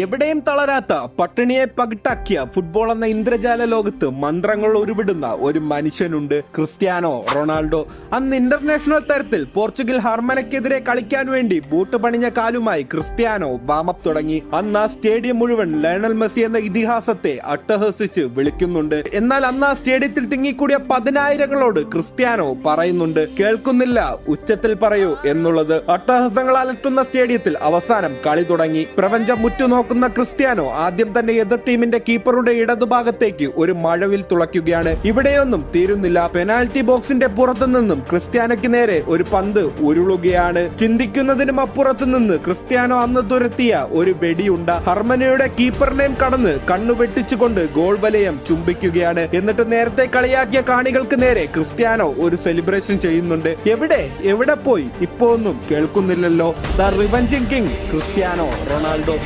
എവിടെയും തളരാത്ത പട്ടിണിയെ പകിട്ടാക്കിയ ഫുട്ബോൾ എന്ന ഇന്ദ്രജാല ലോകത്ത് മന്ത്രങ്ങൾ ഉരുവിടുന്ന ഒരു മനുഷ്യനുണ്ട്, ക്രിസ്ത്യാനോ റൊണാൾഡോ. അന്ന് ഇന്റർനാഷണൽ തരത്തിൽ പോർച്ചുഗൽ ഹർമനക്കെതിരെ കളിക്കാൻ വേണ്ടി ബൂട്ട് പണിഞ്ഞ കാലുമായി ക്രിസ്ത്യാനോ വാമപ്പ് തുടങ്ങി. അന്ന് ആ സ്റ്റേഡിയം മുഴുവൻ ലയണൽ മെസ്സി എന്ന ഇതിഹാസത്തെ അട്ടഹസിച്ച് വിളിക്കുന്നുണ്ട്. എന്നാൽ അന്ന് ആ സ്റ്റേഡിയത്തിൽ തിങ്ങിക്കൂടിയ പതിനായിരങ്ങളോട് ക്രിസ്ത്യാനോ പറയുന്നുണ്ട്, കേൾക്കുന്നില്ല, ഉച്ചത്തിൽ പറയൂ എന്നുള്ളത്. അട്ടഹസങ്ങൾ അലട്ടുന്ന സ്റ്റേഡിയത്തിൽ അവസാനം കളി തുടങ്ങി. പ്രപഞ്ചം മുറ്റുനോക്കുന്ന ക്രിസ്ത്യാനോ ആദ്യം തന്നെ എതിർ ടീമിന്റെ കീപ്പറുടെ ഇടതുഭാഗത്തേക്ക് ഒരു മഴവിൽ തുളയ്ക്കുകയാണ്. ഇവിടെയൊന്നും തീരുന്നില്ല. പെനാൽറ്റി ബോക്സിന്റെ പുറത്തു നിന്നും ക്രിസ്ത്യാനോയ്ക്ക് നേരെ ഒരു പന്ത് ഉരുളുകയാണ്. ചിന്തിക്കുന്നതിനും അപ്പുറത്തു നിന്ന് ക്രിസ്ത്യാനോ അന്ന് തുരത്തിയ ഒരു വെടിയുണ്ട ഹർമനയുടെ കീപ്പറിനെയും കടന്ന് കണ്ണു വെട്ടിച്ചുകൊണ്ട് ഗോൾ വലയം ചുംബിക്കുകയാണ്. എന്നിട്ട് നേരത്തെ കളിയാക്കിയ കാണികൾക്ക് നേരെ ക്രിസ്ത്യാനോ ഒരു സെലിബ്രേഷൻ ചെയ്യുന്നുണ്ട്. എവിടെ പോയി? ഇപ്പോ ഒന്നും കേൾക്കുന്നില്ലല്ലോ. The revenging king Cristiano Ronaldo.